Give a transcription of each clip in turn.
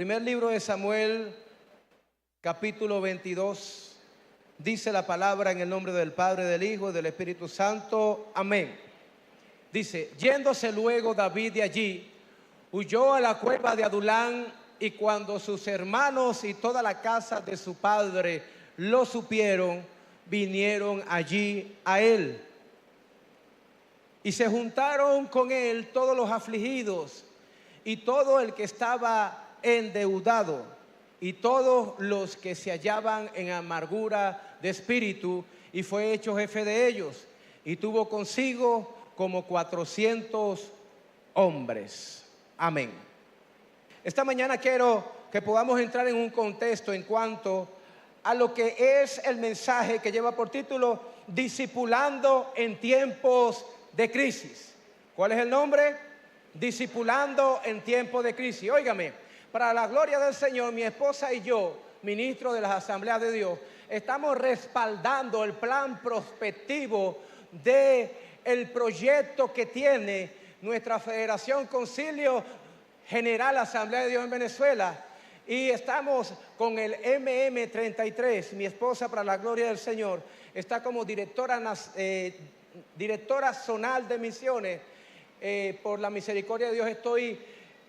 Primer libro de Samuel, capítulo 22, dice la palabra en el nombre del Padre, del Hijo y del Espíritu Santo. Amén. Dice: yéndose luego David de allí, huyó a la cueva de Adulán, y cuando sus hermanos y toda la casa de su padre lo supieron, vinieron allí a él. Y se juntaron con él todos los afligidos y todo el que estaba endeudado y todos los que se hallaban en amargura de espíritu, y fue hecho jefe de ellos, y tuvo consigo como 400 hombres. Amén. Esta mañana quiero que podamos entrar en un contexto en cuanto a lo que es el mensaje que lleva por título Discipulando en tiempos de crisis. ¿Cuál es el nombre? Discipulando en tiempos de crisis. Óigame, para la gloria del Señor, mi esposa y yo, ministros de las Asambleas de Dios, estamos respaldando el plan prospectivo del proyecto que tiene nuestra Federación Concilio General Asamblea de Dios en Venezuela, y estamos con el MM33. Mi esposa, para la gloria del Señor, está como directora zonal de misiones. Por la misericordia de Dios estoy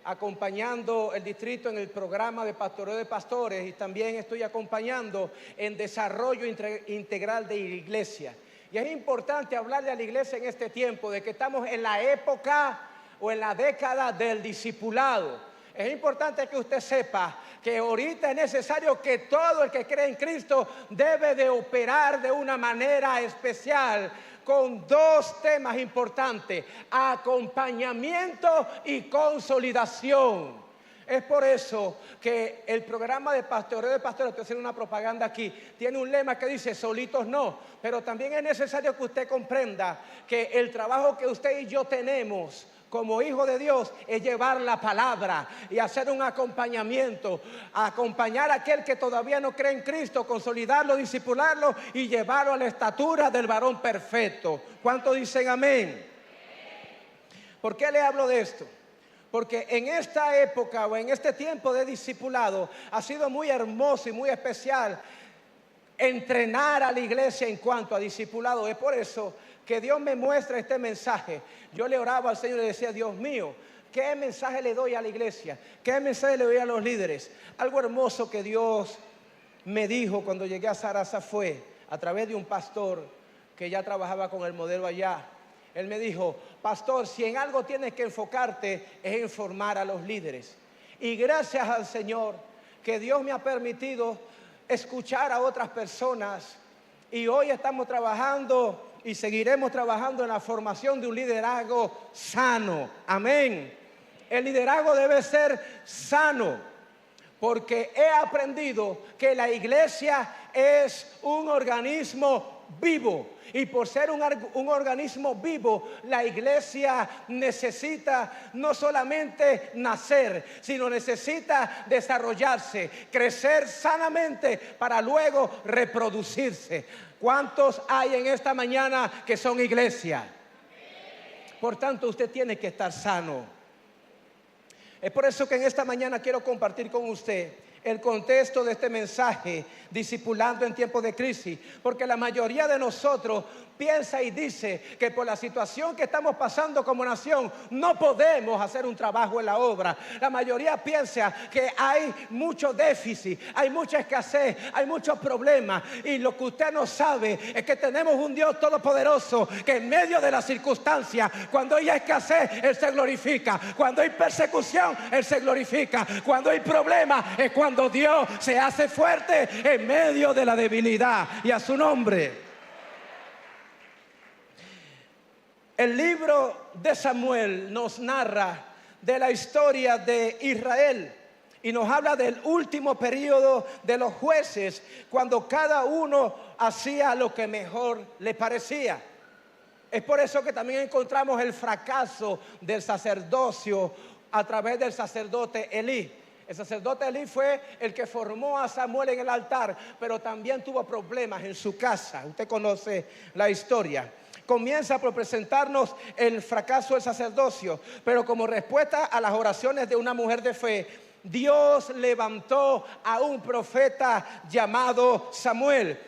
acompañando el distrito en el programa de pastoreo de pastores, y también estoy acompañando en desarrollo integral de iglesia. Y es importante hablarle a la iglesia en este tiempo de que estamos en la época o en la década del discipulado. Es importante que usted sepa que ahorita es necesario que todo el que cree en Cristo debe de operar de una manera especial con dos temas importantes: acompañamiento y consolidación. Es por eso que el programa de pastoreo de pastores, estoy haciendo una propaganda aquí, tiene un lema que dice solitos no. Pero también es necesario que usted comprenda que el trabajo que usted y yo tenemos como hijo de Dios es llevar la palabra y hacer un acompañamiento, acompañar a aquel que todavía no cree en Cristo, consolidarlo, discipularlo y llevarlo a la estatura del varón perfecto. ¿Cuántos dicen amén? ¿Por qué le hablo de esto? Porque en esta época o en este tiempo de discipulado ha sido muy hermoso y muy especial entrenar a la iglesia en cuanto a discipulado. Es por eso que Dios me muestra este mensaje. Yo le oraba al Señor y le decía: Dios mío, ¿qué mensaje le doy a la iglesia? ¿Qué mensaje le doy a los líderes? Algo hermoso que Dios me dijo cuando llegué a Sarasa fue a través de un pastor que ya trabajaba con el modelo allá. Él me dijo: pastor, si en algo tienes que enfocarte es en formar a los líderes. Y gracias al Señor que Dios me ha permitido escuchar a otras personas, y hoy estamos trabajando y seguiremos trabajando en la formación de un liderazgo sano. Amén. El liderazgo debe ser sano, porque he aprendido que la iglesia es un organismo vivo, y por ser un organismo vivo, la iglesia necesita no solamente nacer, sino necesita desarrollarse, crecer sanamente para luego reproducirse. ¿Cuántos hay en esta mañana que son iglesia? Por tanto, usted tiene que estar sano. Es por eso que en esta mañana quiero compartir con usted el contexto de este mensaje, discipulando en tiempos de crisis, porque la mayoría de nosotros piensa y dice que por la situación que estamos pasando como nación no podemos hacer un trabajo en la obra. La mayoría piensa que hay mucho déficit, hay mucha escasez, hay muchos problemas, y lo que usted no sabe es que tenemos un Dios todopoderoso que en medio de las circunstancias, cuando hay escasez, Él se glorifica; cuando hay persecución, Él se glorifica; cuando hay problemas, es cuando Dios se hace fuerte en medio de la debilidad. Y a su nombre. El libro de Samuel nos narra de la historia de Israel y nos habla del último periodo de los jueces, cuando cada uno hacía lo que mejor le parecía. Es por eso que también encontramos el fracaso del sacerdocio a través del sacerdote Elí. El sacerdote Elí fue el que formó a Samuel en el altar, pero también tuvo problemas en su casa. Usted conoce la historia. Comienza por presentarnos el fracaso del sacerdocio, pero como respuesta a las oraciones de una mujer de fe, Dios levantó a un profeta llamado Samuel,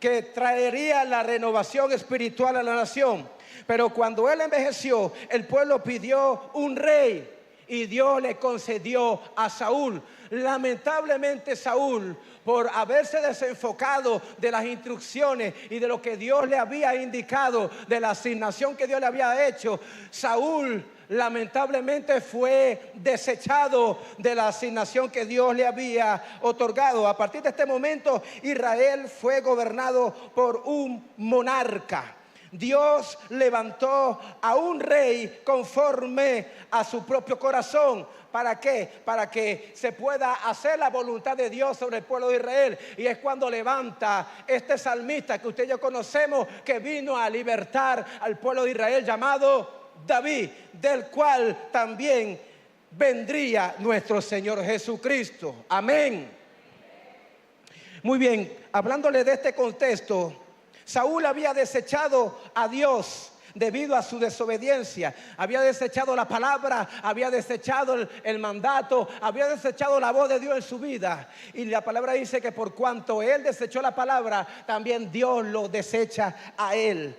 que traería la renovación espiritual a la nación. Pero cuando él envejeció, el pueblo pidió un rey y Dios le concedió a Saúl. Lamentablemente Saúl, por haberse desenfocado de las instrucciones y de lo que Dios le había indicado, de la asignación que Dios le había hecho, Saúl lamentablemente fue desechado de la asignación que Dios le había otorgado. A partir de este momento, Israel fue gobernado por un monarca. Dios levantó a un rey conforme a su propio corazón. ¿Para qué? Para que se pueda hacer la voluntad de Dios sobre el pueblo de Israel. Y es cuando levanta este salmista que usted y yo conocemos, que vino a libertar al pueblo de Israel, llamado David, del cual también vendría nuestro Señor Jesucristo. Amén. Muy bien, hablándole de este contexto, Saúl había desechado a Dios debido a su desobediencia. Había desechado la palabra, había desechado el mandato, había desechado la voz de Dios en su vida. Y la palabra dice que por cuanto él desechó la palabra, también Dios lo desecha a él.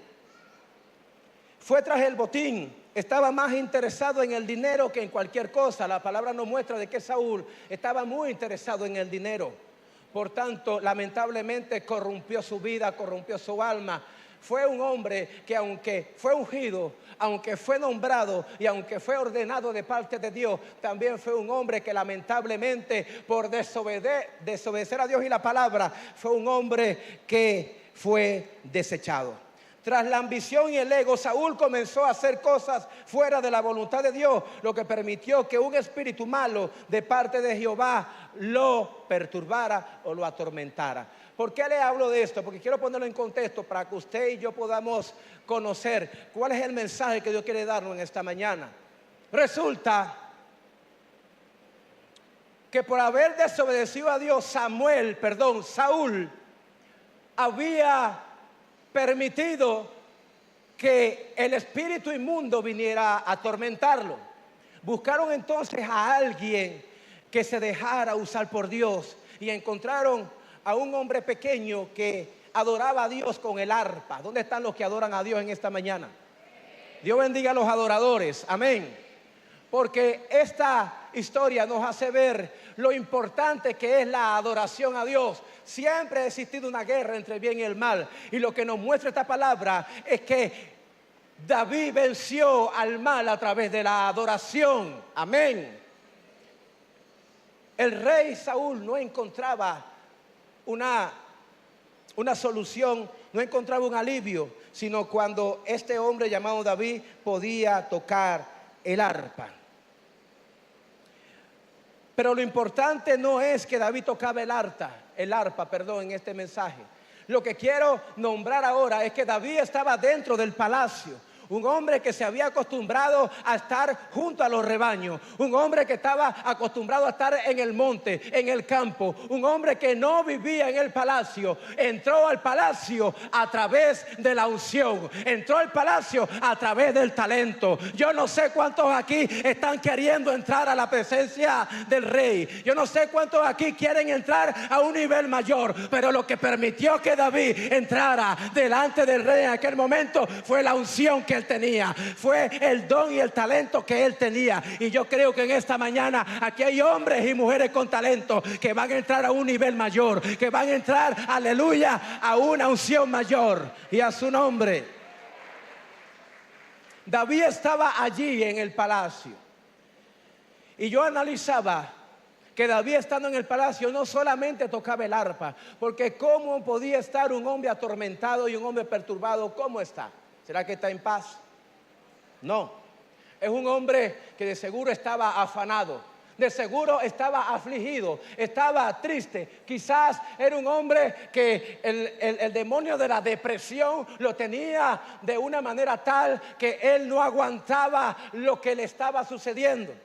Fue tras el botín, estaba más interesado en el dinero que en cualquier cosa. La palabra nos muestra de que Saúl estaba muy interesado en el dinero. Por tanto, lamentablemente corrompió su vida, corrompió su alma. Fue un hombre que, aunque fue ungido, aunque fue nombrado y aunque fue ordenado de parte de Dios, también fue un hombre que lamentablemente por desobedecer a Dios y la palabra, fue un hombre que fue desechado. Tras la ambición y el ego, Saúl comenzó a hacer cosas fuera de la voluntad de Dios, lo que permitió que un espíritu malo de parte de Jehová lo perturbara o lo atormentara. ¿Por qué le hablo de esto? Porque quiero ponerlo en contexto para que usted y yo podamos conocer cuál es el mensaje que Dios quiere darnos en esta mañana. Resulta que por haber desobedecido a Dios, Saúl había permitido que el espíritu inmundo viniera a atormentarlo. Buscaron entonces a alguien que se dejara usar por Dios y encontraron a un hombre pequeño que adoraba a Dios con el arpa. ¿Dónde están los que adoran a Dios en esta mañana? Dios bendiga a los adoradores, amén. Porque esta historia nos hace ver lo importante que es la adoración a Dios. Siempre ha existido una guerra entre el bien y el mal. Y lo que nos muestra esta palabra es que David venció al mal a través de la adoración. Amén. El rey Saúl no encontraba una solución, no encontraba un alivio, sino cuando este hombre llamado David podía tocar el arpa. Pero lo importante no es que David tocaba el arpa, en este mensaje. Lo que quiero nombrar ahora es que David estaba dentro del palacio. Un hombre que se había acostumbrado a estar junto a los rebaños. Un hombre que estaba acostumbrado a estar en el monte, en el campo. Un hombre que no vivía en el palacio. Entró al palacio a través de la unción. Entró al palacio a través del talento. Yo no sé cuántos aquí están queriendo entrar a la presencia del rey. Yo no sé cuántos aquí quieren entrar a un nivel mayor. Pero lo que permitió que David entrara delante del rey en aquel momento fue la unción que él tenía, fue el don y el talento que él tenía. Y yo creo que en esta mañana aquí hay hombres y mujeres con talento que van a entrar a un nivel mayor, que van a entrar, aleluya, a una unción mayor. Y a su nombre. David estaba allí en el palacio, y yo analizaba que David, estando en el palacio, no solamente tocaba el arpa, porque cómo podía estar un hombre atormentado y un hombre perturbado. ¿Cómo está? ¿Será que está en paz? No. Es un hombre que de seguro estaba afanado, de seguro estaba afligido, estaba triste. Quizás era un hombre que el demonio de la depresión lo tenía de una manera tal que él no aguantaba lo que le estaba sucediendo.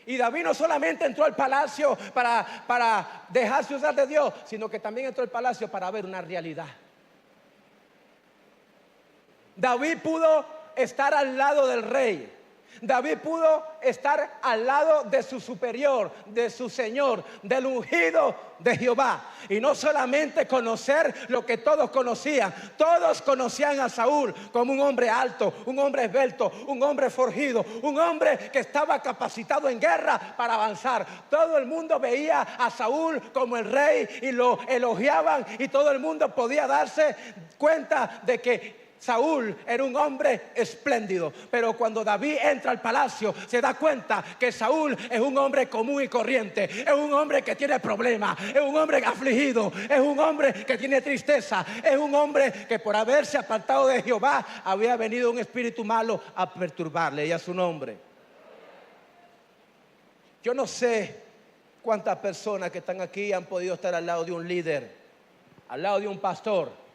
Y David no solamente entró al palacio para dejarse usar de Dios, sino que también entró al palacio para ver una realidad. David pudo estar al lado del rey, David pudo estar al lado de su superior, de su Señor, del ungido de Jehová. Y no solamente conocer lo que todos conocían a Saúl como un hombre alto, un hombre esbelto, un hombre forjido, un hombre que estaba capacitado en guerra para avanzar. Todo el mundo veía a Saúl como el rey y lo elogiaban, y todo el mundo podía darse cuenta de que Saúl era un hombre espléndido. Pero cuando David entra al palacio, se da cuenta que Saúl es un hombre común y corriente, es un hombre que tiene problemas, es un hombre afligido, es un hombre que tiene tristeza, es un hombre que por haberse apartado de Jehová había venido un espíritu malo a perturbarle, y a su nombre. Yo no sé cuántas personas que están aquí han podido estar al lado de un líder, al lado de un pastor.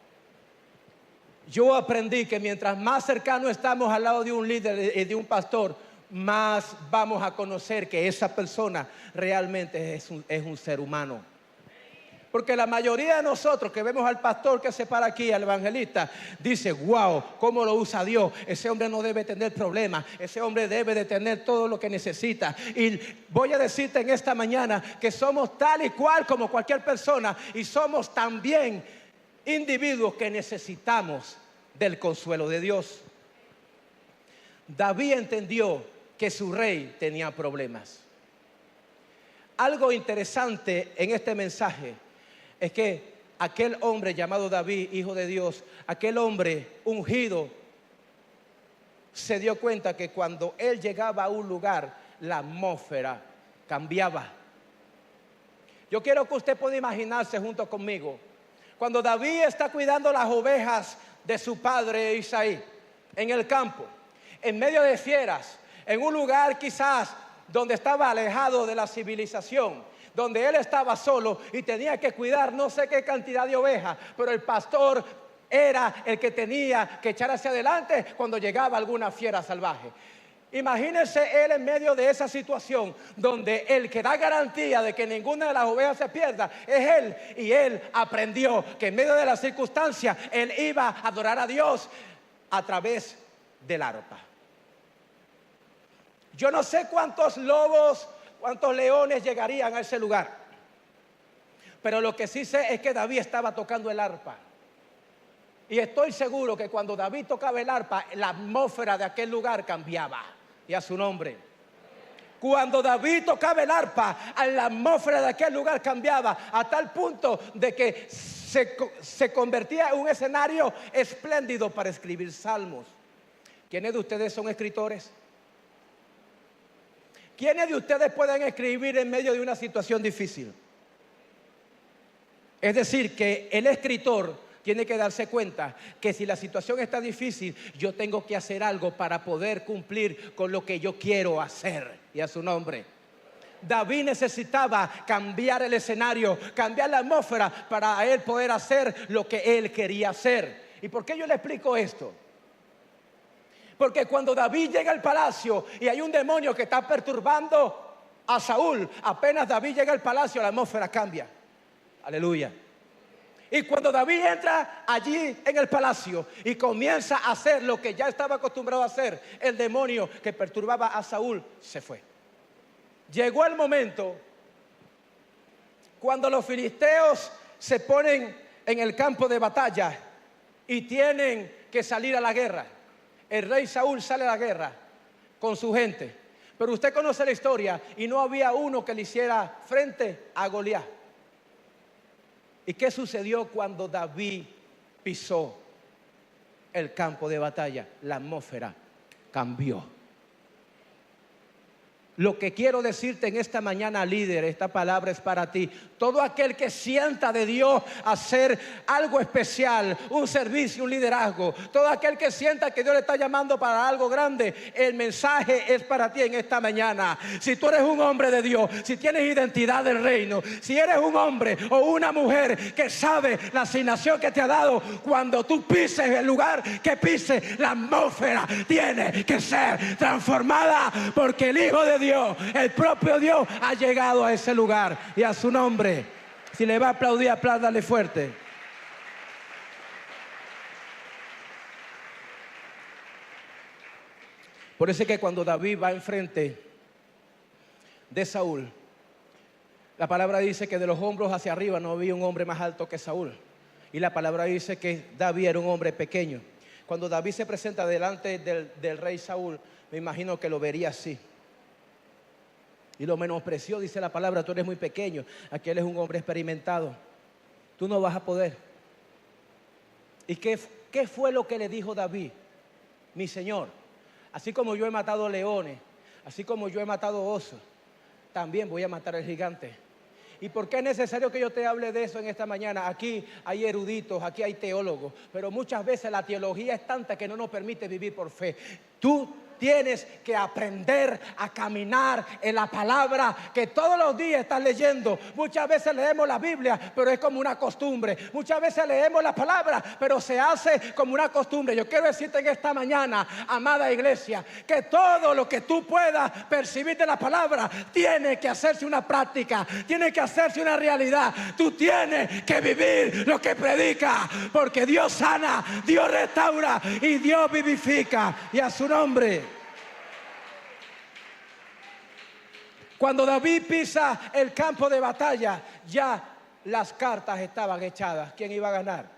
Yo aprendí que mientras más cercano estamos al lado de un líder y de un pastor, más vamos a conocer que esa persona realmente es un ser humano. Porque la mayoría de nosotros que vemos al pastor que se para aquí, al evangelista, dice: wow, cómo lo usa Dios. Ese hombre no debe tener problemas, ese hombre debe de tener todo lo que necesita. Y voy a decirte en esta mañana que somos tal y cual como cualquier persona, y somos también individuos que necesitamos del consuelo de Dios. David entendió que su rey tenía problemas. Algo interesante en este mensaje es que aquel hombre llamado David, hijo de Dios, aquel hombre ungido, se dio cuenta que cuando él llegaba a un lugar, la atmósfera cambiaba. Yo quiero que usted pueda imaginarse junto conmigo cuando David está cuidando las ovejas de su padre Isaí en el campo, en medio de fieras, en un lugar quizás donde estaba alejado de la civilización, donde él estaba solo y tenía que cuidar no sé qué cantidad de ovejas, pero el pastor era el que tenía que echar hacia adelante cuando llegaba alguna fiera salvaje. Imagínese él en medio de esa situación donde el que da garantía de que ninguna de las ovejas se pierda es él, y él aprendió que en medio de las circunstancias él iba a adorar a Dios a través del arpa. Yo no sé cuántos lobos, cuántos leones llegarían a ese lugar, pero lo que sí sé es que David estaba tocando el arpa. Y estoy seguro que cuando David tocaba el arpa, la atmósfera de aquel lugar cambiaba. Y a su nombre. Cuando David tocaba el arpa, la atmósfera de aquel lugar cambiaba a tal punto de que se convertía en un escenario espléndido para escribir salmos. ¿Quiénes de ustedes son escritores? ¿Quiénes de ustedes pueden escribir en medio de una situación difícil? Es decir, que el escritor tiene que darse cuenta que si la situación está difícil, yo tengo que hacer algo para poder cumplir con lo que yo quiero hacer. Y a su nombre. David necesitaba cambiar el escenario, cambiar la atmósfera para él poder hacer lo que él quería hacer. ¿Y por qué yo le explico esto? Porque cuando David llega al palacio y hay un demonio que está perturbando a Saúl, apenas David llega al palacio, la atmósfera cambia. Aleluya. Y cuando David entra allí en el palacio y comienza a hacer lo que ya estaba acostumbrado a hacer, el demonio que perturbaba a Saúl se fue. Llegó el momento cuando los filisteos se ponen en el campo de batalla y tienen que salir a la guerra. El rey Saúl sale a la guerra con su gente. Pero usted conoce la historia y no había uno que le hiciera frente a Goliat. ¿Y qué sucedió cuando David pisó el campo de batalla? La atmósfera cambió. Lo que quiero decirte en esta mañana, líder, esta palabra es para ti. Todo aquel que sienta de Dios hacer algo especial, un servicio, un liderazgo, todo aquel que sienta que Dios le está llamando para algo grande, el mensaje es para ti en esta mañana. Si tú eres un hombre de Dios, si tienes identidad del reino, si eres un hombre o una mujer que sabe la asignación que te ha dado, cuando tú pises el lugar que pises, la atmósfera tiene que ser transformada, porque el Hijo de Dios, el propio Dios, ha llegado a ese lugar. Y a su nombre, si le va a aplaudir, apláudale fuerte. Por eso es que cuando David va enfrente de Saúl, la palabra dice que de los hombros hacia arriba no había un hombre más alto que Saúl. Y la palabra dice que David era un hombre pequeño. Cuando David se presenta delante del rey Saúl, me imagino que lo vería así. Y lo menospreció, dice la palabra: tú eres muy pequeño, aquel es un hombre experimentado, tú no vas a poder. ¿Y qué fue lo que le dijo David? Mi Señor, así como yo he matado leones, así como yo he matado osos, también voy a matar al gigante. ¿Y por qué es necesario que yo te hable de eso en esta mañana? Aquí hay eruditos, aquí hay teólogos, pero muchas veces la teología es tanta que no nos permite vivir por fe. Tú tienes que aprender a caminar en la palabra que todos los días estás leyendo. Muchas veces leemos la Biblia, pero es como una costumbre. Muchas veces leemos la palabra, pero se hace como una costumbre. Yo quiero decirte en esta mañana, amada iglesia, que todo lo que tú puedas percibir de la palabra tiene que hacerse una práctica, tiene que hacerse una realidad. Tú tienes que vivir lo que predica, porque Dios sana, Dios restaura y Dios vivifica. Y a su nombre. Cuando David pisa el campo de batalla, ya las cartas estaban echadas. ¿Quién iba a ganar?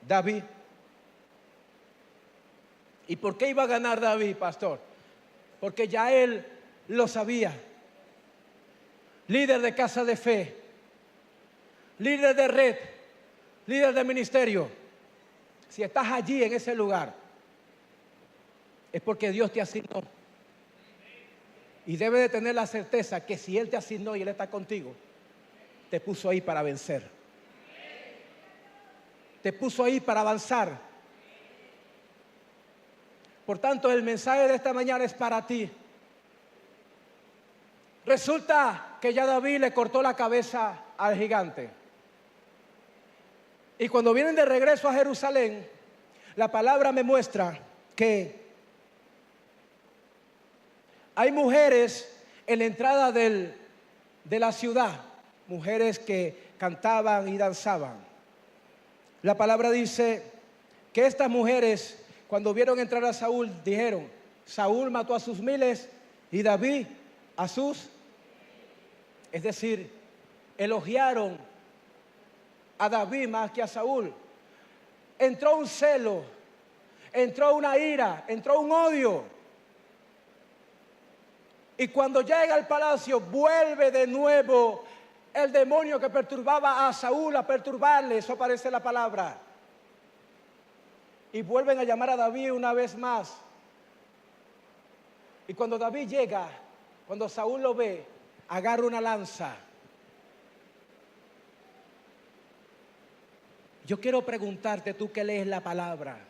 David. ¿Y por qué iba a ganar David, pastor? Porque ya él lo sabía. Líder de casa de fe, líder de red, líder de ministerio. Si estás allí en ese lugar, es porque Dios te asignó. Y debe de tener la certeza que si Él te asignó y Él está contigo, te puso ahí para vencer. Te puso ahí para avanzar. Por tanto, el mensaje de esta mañana es para ti. Resulta que ya David le cortó la cabeza al gigante. Y cuando vienen de regreso a Jerusalén, la palabra me muestra que hay mujeres en la entrada de la ciudad, mujeres que cantaban y danzaban. La palabra dice que estas mujeres, cuando vieron entrar a Saúl, dijeron: Saúl mató a sus miles y David a sus. Es decir, elogiaron a David más que a Saúl. Entró un celo, entró una ira, entró un odio. Y cuando llega al palacio, vuelve de nuevo el demonio que perturbaba a Saúl a perturbarle. Eso aparece en la palabra. Y vuelven a llamar a David una vez más. Y cuando David llega, cuando Saúl lo ve, agarra una lanza. Yo quiero preguntarte, tú que lees la palabra,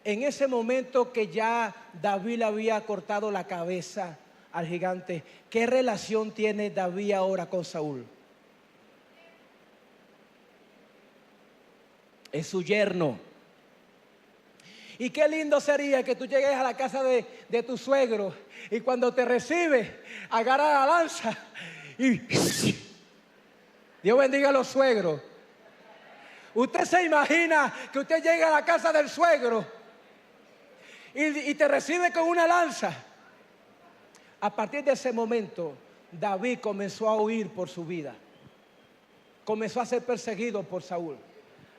en ese momento que ya David le había cortado la cabeza al gigante, ¿qué relación tiene David ahora con Saúl? Es su yerno. Y qué lindo sería que tú llegues a la casa de tu suegro y cuando te recibe, agarra la lanza y Dios bendiga a los suegros. Usted se imagina que usted llega a la casa del suegro y te recibe con una lanza. A partir de ese momento, David comenzó a huir por su vida. Comenzó a ser perseguido por Saúl.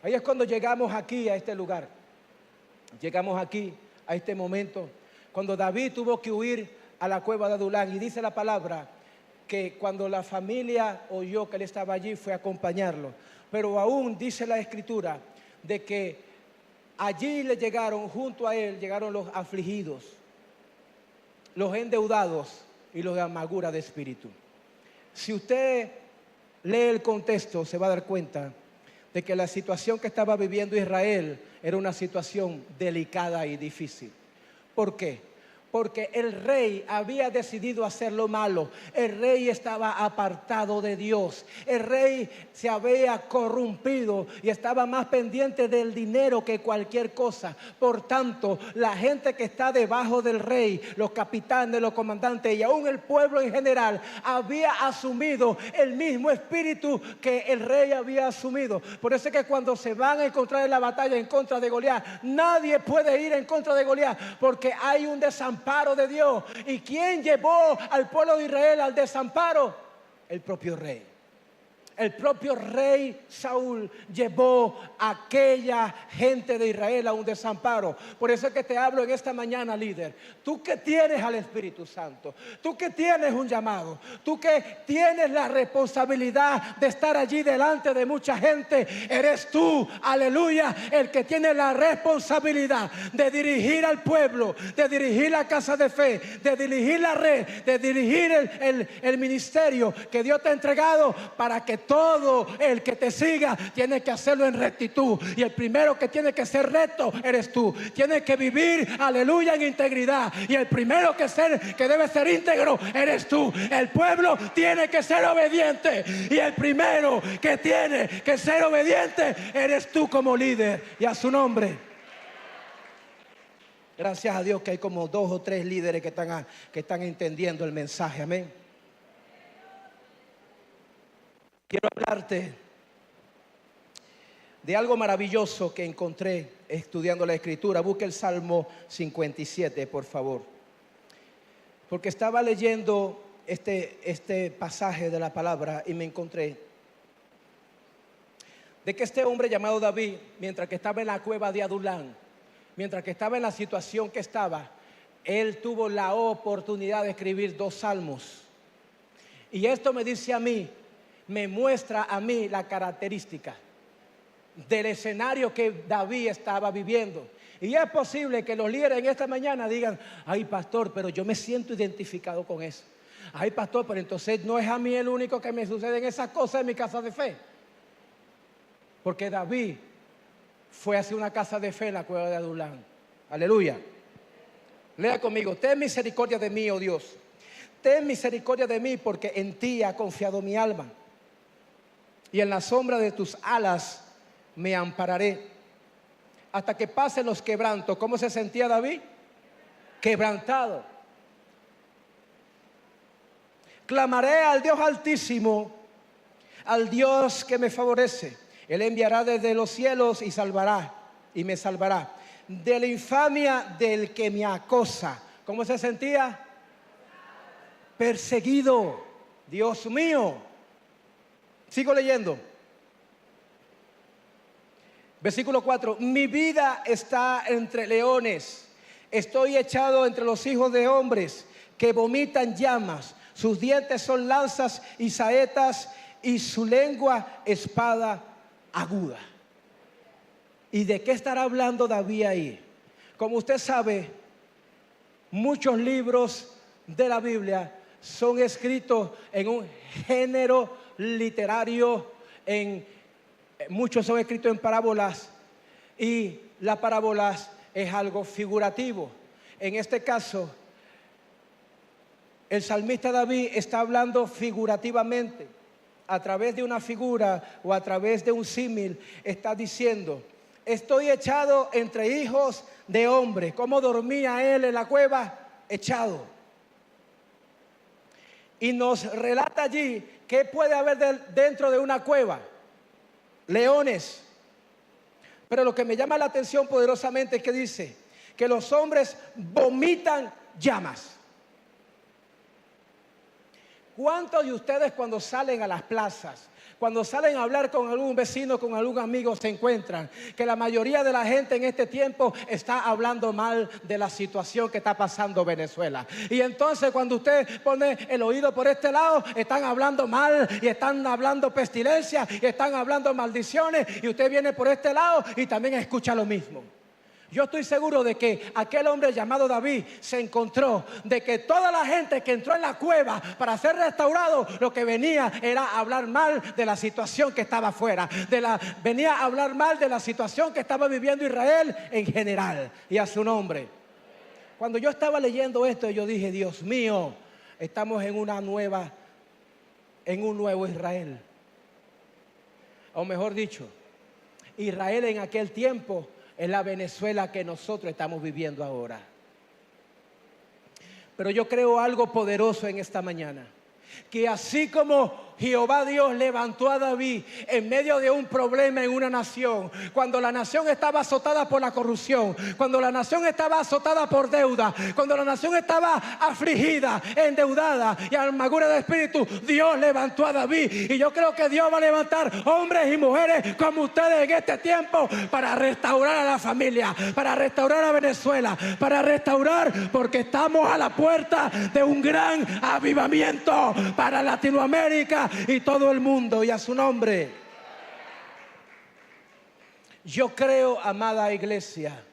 Ahí es cuando llegamos aquí a este lugar. Llegamos aquí a este momento cuando David tuvo que huir a la cueva de Adulán. Y dice la palabra que cuando la familia oyó que él estaba allí, fue a acompañarlo. Pero aún dice la escritura de que allí le llegaron, junto a él, llegaron los afligidos, los endeudados y los de amargura de espíritu. Si usted lee el contexto, se va a dar cuenta de que la situación que estaba viviendo Israel era una situación delicada y difícil. ¿Por qué? porque el rey había decidido hacer lo malo. El rey estaba apartado de Dios. El rey se había corrompido y estaba más pendiente del dinero que cualquier cosa. Por tanto, la gente que está debajo del rey, los capitanes, los comandantes y aún el pueblo en general, había asumido el mismo espíritu que el rey había asumido. Por eso es que cuando se van a encontrar en la batalla en contra de Goliat, nadie puede ir en contra de Goliat, porque hay un desamparo de Dios. ¿Y quién llevó al pueblo de Israel al desamparo? El propio rey. El propio rey Saúl llevó a aquella gente de Israel a un desamparo. Por eso es que te hablo en esta mañana, líder. Tú que tienes al Espíritu Santo, tú que tienes un llamado, tú que tienes la responsabilidad de estar allí delante de mucha gente, eres tú, aleluya, el que tiene la responsabilidad de dirigir al pueblo, de dirigir la casa de fe, de dirigir la red, de dirigir el ministerio que Dios te ha entregado, para que todo el que te siga tiene que hacerlo en rectitud. Y el primero que tiene que ser recto eres tú. Tienes que vivir, aleluya, en integridad. Y el primero que debe ser íntegro eres tú. El pueblo tiene que ser obediente. Y el primero que tiene que ser obediente eres tú como líder. Y a su nombre. Gracias a Dios que hay como 2 o 3 líderes que están entendiendo el mensaje. Amén. Quiero hablarte de algo maravilloso que encontré estudiando la Escritura. Busque el Salmo 57, por favor. Porque estaba leyendo este pasaje de la palabra y me encontré de que este hombre llamado David, mientras que estaba en la cueva de Adulán, mientras que estaba en la situación que estaba, él tuvo la oportunidad de escribir 2 salmos. Y esto me dice a mí, me muestra a mí la característica del escenario que David estaba viviendo. Y es posible que los líderes en esta mañana digan: ay, pastor, pero yo me siento identificado con eso. Ay, pastor, pero entonces no es a mí el único que me suceden esas cosas en mi casa de fe. Porque David fue hacia una casa de fe en la cueva de Adulán. Aleluya. Lea conmigo: ten misericordia de mí, oh Dios. Ten misericordia de mí, porque en ti ha confiado mi alma. Y en la sombra de tus alas me ampararé hasta que pasen los quebrantos. ¿Cómo se sentía David? Quebrantado. Clamaré al Dios Altísimo, al Dios que me favorece. Él enviará desde los cielos y me salvará de la infamia del que me acosa. ¿Cómo se sentía? Perseguido. Dios mío. Sigo leyendo. Versículo 4. Mi vida está entre leones. Estoy echado entre los hijos de hombres que vomitan llamas. Sus dientes son lanzas y saetas, y su lengua espada aguda. ¿Y de qué estará hablando David ahí? Como usted sabe, muchos libros de la Biblia son escritos en un género literario, muchos son escritos en parábolas, y las parábolas es algo figurativo. En este caso, el salmista David está hablando figurativamente, a través de una figura o a través de un símil. Está diciendo: estoy echado entre hijos de hombres. ¿Cómo dormía él en la cueva? Echado. Y nos relata allí qué puede haber dentro de una cueva. Leones. Pero lo que me llama la atención poderosamente es que dice que los hombres vomitan llamas. ¿Cuántos de ustedes, cuando salen a las plazas, cuando salen a hablar con algún vecino, con algún amigo, se encuentran que la mayoría de la gente en este tiempo está hablando mal de la situación que está pasando Venezuela? Y entonces cuando usted pone el oído por este lado, están hablando mal y están hablando pestilencia y están hablando maldiciones, y usted viene por este lado y también escucha lo mismo. Yo estoy seguro de que aquel hombre llamado David se encontró de que toda la gente que entró en la cueva para ser restaurado, lo que venía era a hablar mal de la situación que estaba afuera. Venía a hablar mal de la situación que estaba viviendo Israel en general. Y a su nombre. Cuando yo estaba leyendo esto, yo dije, Dios mío, estamos en un nuevo Israel. O mejor dicho, Israel en aquel tiempo es la Venezuela que nosotros estamos viviendo ahora. Pero yo creo algo poderoso en esta mañana, que así como Jehová Dios levantó a David en medio de un problema en una nación, cuando la nación estaba azotada por la corrupción, cuando la nación estaba azotada por deuda, cuando la nación estaba afligida, endeudada y amargura de espíritu, Dios levantó a David. Y yo creo que Dios va a levantar hombres y mujeres como ustedes en este tiempo para restaurar a la familia, para restaurar a Venezuela, para restaurar, porque estamos a la puerta de un gran avivamiento para Latinoamérica y todo el mundo, y a su nombre. Yo creo, amada iglesia,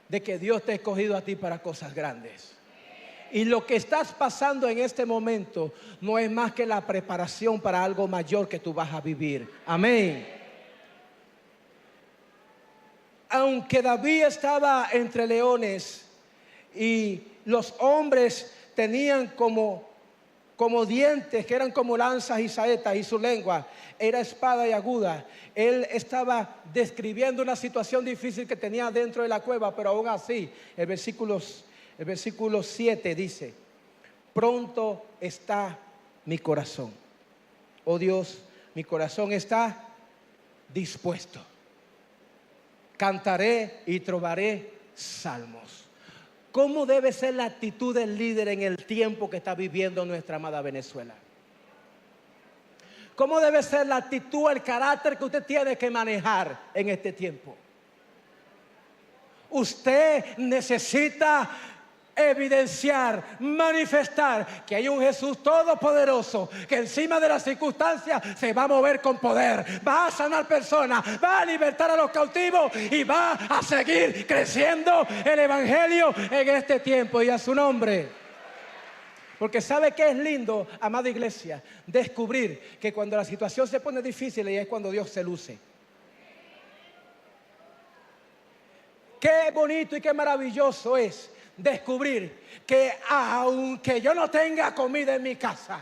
de que Dios te ha escogido a ti para cosas grandes. Y lo que estás pasando en este momento no es más que la preparación para algo mayor que tú vas a vivir. Amén. Aunque David estaba entre leones y los hombres tenían como dientes que eran como lanzas y saetas, y su lengua era espada y aguda, él estaba describiendo una situación difícil que tenía dentro de la cueva. Pero aún así, el versículo 7 dice: pronto está mi corazón, oh Dios, mi corazón está dispuesto, cantaré y trovaré salmos. ¿Cómo debe ser la actitud del líder en el tiempo que está viviendo nuestra amada Venezuela? ¿Cómo debe ser la actitud, el carácter que usted tiene que manejar en este tiempo? Usted necesita evidenciar, manifestar que hay un Jesús todopoderoso que encima de las circunstancias se va a mover con poder, va a sanar personas, va a libertar a los cautivos y va a seguir creciendo el evangelio en este tiempo, y a su nombre. Porque ¿sabe qué es lindo, amada iglesia? Descubrir que cuando la situación se pone difícil, es cuando Dios se luce. Qué bonito y qué maravilloso es descubrir que aunque yo no tenga comida en mi casa,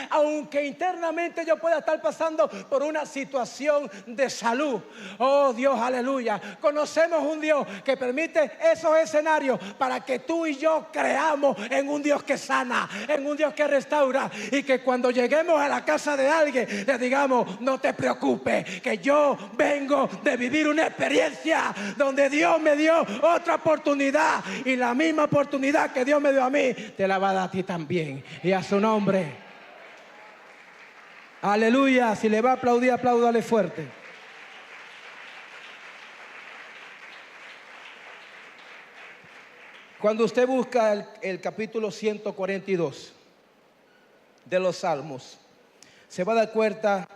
aunque internamente yo pueda estar pasando por una situación de salud, oh Dios, aleluya, conocemos un Dios que permite esos escenarios para que tú y yo creamos en un Dios que sana, en un Dios que restaura, y que cuando lleguemos a la casa de alguien le digamos: no te preocupes, que yo vengo de vivir una experiencia donde Dios me dio otra oportunidad, y la misma oportunidad que Dios me dio a mí te la va a dar a ti también, y a su nombre. Aleluya. Si le va a aplaudir, apláudale fuerte. Cuando usted busca el capítulo 142 de los Salmos, se va a dar cuenta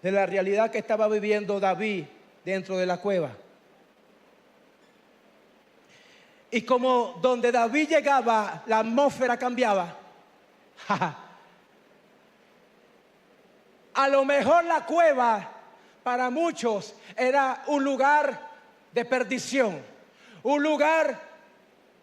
de la realidad que estaba viviendo David dentro de la cueva. Y como donde David llegaba, la atmósfera cambiaba. A lo mejor la cueva para muchos era un lugar de perdición, un lugar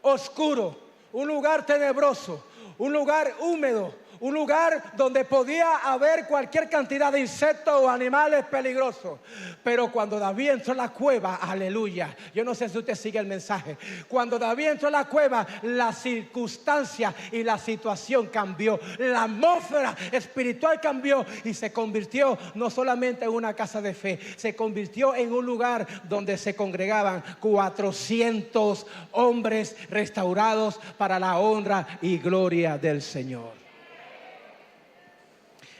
oscuro, un lugar tenebroso, un lugar húmedo, un lugar donde podía haber cualquier cantidad de insectos o animales peligrosos. Pero cuando David entró a la cueva, aleluya, yo no sé si usted sigue el mensaje, cuando David entró a la cueva, la circunstancia y la situación cambió, la atmósfera espiritual cambió, y se convirtió no solamente en una casa de fe, se convirtió en un lugar donde se congregaban 400 hombres restaurados para la honra y gloria del Señor.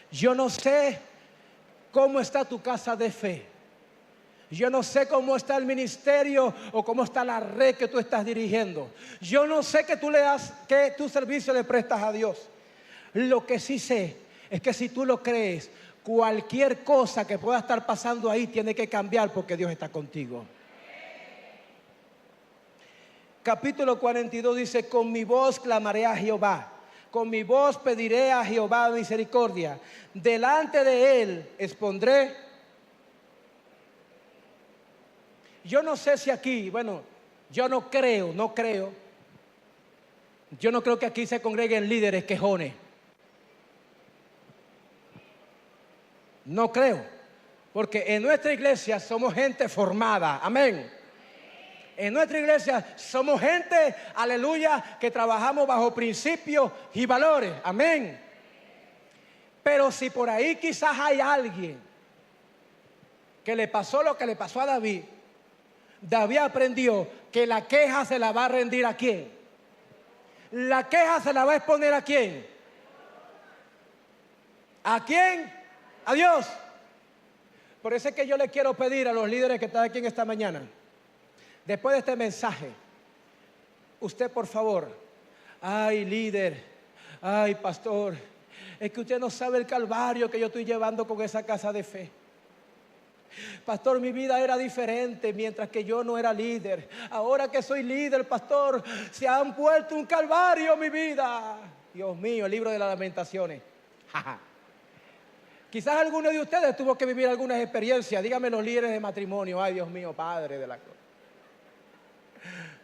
Yo no sé cómo está tu casa de fe. Yo no sé cómo está el ministerio o cómo está la red que tú estás dirigiendo. Yo no sé qué tu servicio le prestas a Dios. Lo que sí sé es que si tú lo crees, cualquier cosa que pueda estar pasando ahí tiene que cambiar, porque Dios está contigo. Capítulo 42 dice: con mi voz clamaré a Jehová, con mi voz pediré a Jehová misericordia. Delante de él expondré. Yo no sé si aquí, bueno, yo no creo Yo no creo que aquí se congreguen líderes quejones. No creo. Porque en nuestra iglesia somos gente formada. Amén. En nuestra iglesia somos gente, aleluya, que trabajamos bajo principios y valores. Amén. Pero si por ahí quizás hay alguien que le pasó lo que le pasó a David, David aprendió que la queja se la va a rendir ¿a quién? La queja se la va a exponer ¿a quién? ¿A quién? A Dios. Por eso es que yo le quiero pedir a los líderes que están aquí en esta mañana, después de este mensaje, usted por favor, ay líder, ay pastor, es que usted no sabe el calvario que yo estoy llevando con esa casa de fe. Pastor, mi vida era diferente mientras que yo no era líder. Ahora que soy líder, pastor, se han vuelto un calvario mi vida. Dios mío, el libro de las Lamentaciones. Quizás alguno de ustedes tuvo que vivir algunas experiencias. Díganme los líderes de matrimonio. Ay, Dios mío, Padre de la gloria.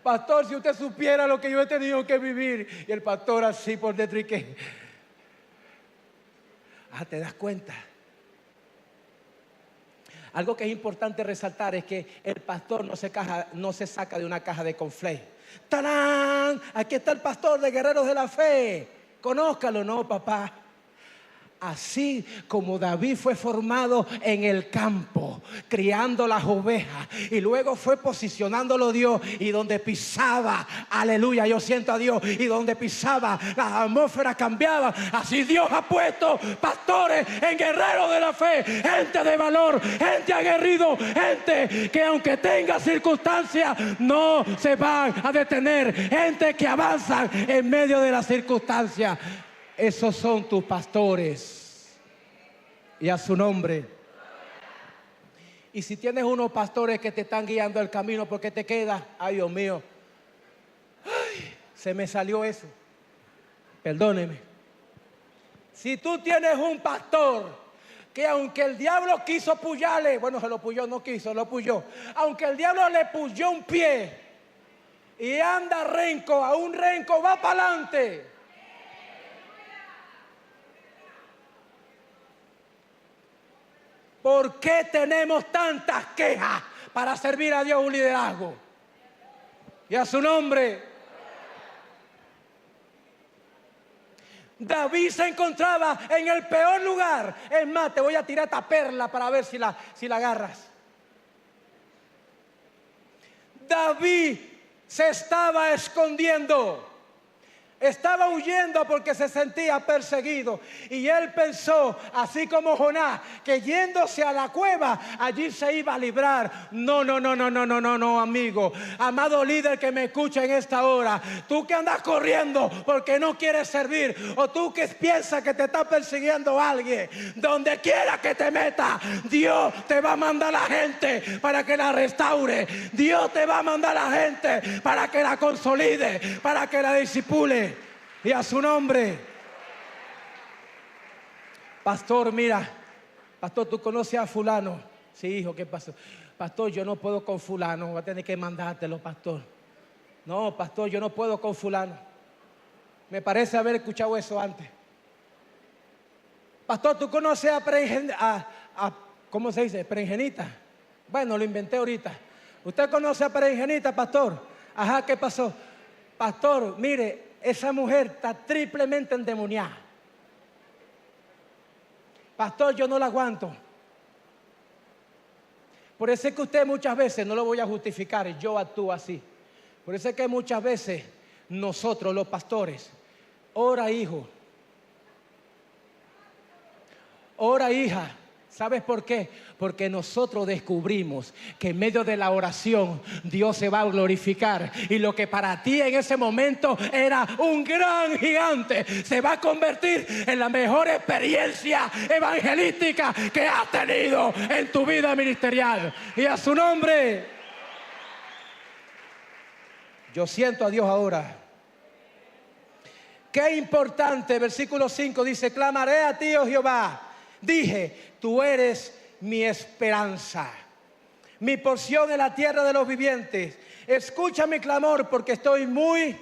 Pastor, si usted supiera lo que yo he tenido que vivir. Y el pastor así por dentro y que... ¿te das cuenta? Algo que es importante resaltar es que el pastor no se saca de una caja de conflay. ¡Tarán! Aquí está el pastor de Guerreros de la Fe. Conózcalo, no, papá. Así como David fue formado en el campo, criando las ovejas, y luego fue posicionándolo Dios, y donde pisaba, aleluya, yo siento a Dios, y donde pisaba, las atmósferas cambiaban. Así Dios ha puesto pastores en Guerreros de la Fe, gente de valor, gente aguerrido, gente que aunque tenga circunstancias, no se van a detener, gente que avanzan en medio de las circunstancias. Esos son tus pastores. Y a su nombre. Y si tienes unos pastores que te están guiando el camino, porque te quedas, ay Dios mío, ay, se me salió eso, perdóneme. Si tú tienes un pastor que aunque el diablo quiso puyarle, bueno, se lo puyó, no quiso, lo puyó, aunque el diablo le puyó un pie y anda renco, a un renco va para adelante. ¿Por qué tenemos tantas quejas para servir a Dios un liderazgo? Y a su nombre. David se encontraba en el peor lugar. Es más, te voy a tirar esta perla para ver si la agarras. David se estaba escondiendo. Estaba huyendo porque se sentía perseguido. Y él pensó, así como Jonás, que yéndose a la cueva, allí se iba a librar. No, amigo. Amado líder que me escucha en esta hora. Tú que andas corriendo porque no quieres servir. O tú que piensas que te está persiguiendo alguien. Donde quiera que te metas, Dios te va a mandar a la gente para que la restaure. Dios te va a mandar a la gente para que la consolide, para que la disipule. Y a su nombre. Pastor, mira. Pastor, ¿tú conoces a fulano? Sí, hijo, ¿qué pasó? Pastor, yo no puedo con fulano. Voy a tener que mandártelo, pastor. No, pastor, yo no puedo con fulano. Me parece haber escuchado eso antes. Pastor, ¿tú conoces a ¿cómo se dice? Perengenita. Bueno, lo inventé ahorita. ¿Usted conoce a Perengenita, pastor? Ajá, ¿qué pasó? Pastor, mire, esa mujer está triplemente endemoniada. Pastor, yo no la aguanto. Por eso es que usted muchas veces, no lo voy a justificar, yo actúo así. Por eso es que muchas veces nosotros los pastores, ora hijo, ora hija. ¿Sabes por qué? Porque nosotros descubrimos que en medio de la oración Dios se va a glorificar. Y lo que para ti en ese momento era un gran gigante se va a convertir en la mejor experiencia evangelística que has tenido en tu vida ministerial. Y a su nombre. Yo siento a Dios ahora. Qué importante, versículo 5 dice: clamaré a ti, oh Jehová. Dije, tú eres mi esperanza, mi porción en la tierra de los vivientes. Escucha mi clamor porque estoy muy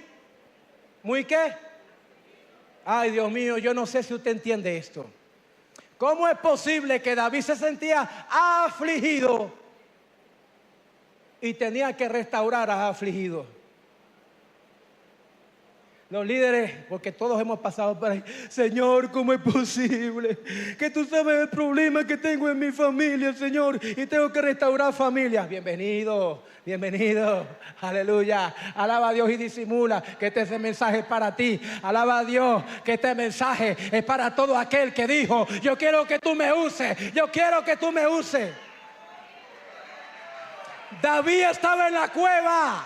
¿Muy qué? Ay, Dios mío, yo no sé si usted entiende esto. ¿Cómo es posible que David se sentía afligido y tenía que restaurar a afligidos? Los líderes, porque todos hemos pasado por ahí. Señor, ¿cómo es posible? Que tú sabes el problema que tengo en mi familia, Señor, y tengo que restaurar familias. Bienvenido, bienvenido. Aleluya. Alaba a Dios y disimula que este mensaje es para ti. Alaba a Dios que este mensaje es para todo aquel que dijo: yo quiero que tú me uses, yo quiero que tú me uses. David estaba en la cueva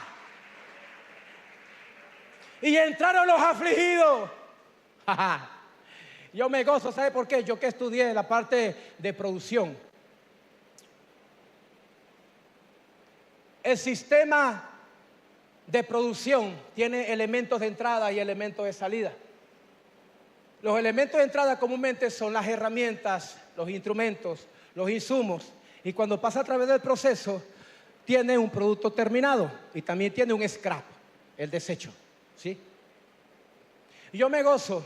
y entraron los afligidos. Yo me gozo, ¿sabe por qué? Yo que estudié la parte de producción. El sistema de producción tiene elementos de entrada y elementos de salida. Los elementos de entrada comúnmente son las herramientas, los instrumentos, los insumos. Y cuando pasa a través del proceso, tiene un producto terminado y también tiene un scrap, el desecho. ¿Sí? Y yo me gozo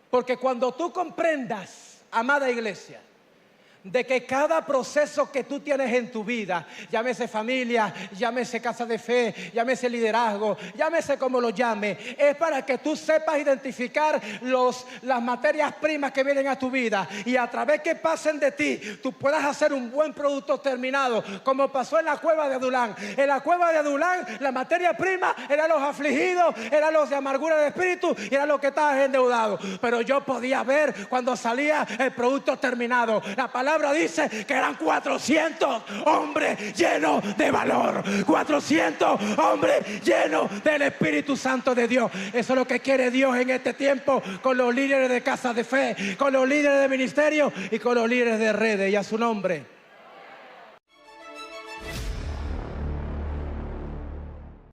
porque cuando tú comprendas, amada iglesia, de que cada proceso que tú tienes en tu vida, llámese familia, llámese casa de fe, llámese liderazgo, llámese como lo llame, es para que tú sepas identificar las materias primas que vienen a tu vida y a través que pasen de ti, tú puedas hacer un buen producto terminado, como pasó en la cueva de Adulán. En la cueva de Adulán, la materia prima eran los afligidos, eran los de amargura de espíritu y eran los que estaban endeudados. Pero yo podía ver cuando salía el producto terminado. La palabra dice que eran 400 hombres llenos de valor, 400 hombres llenos del Espíritu Santo de Dios. Eso es lo que quiere Dios en este tiempo con los líderes de casa de fe, con los líderes de ministerio y con los líderes de redes. Y a su nombre.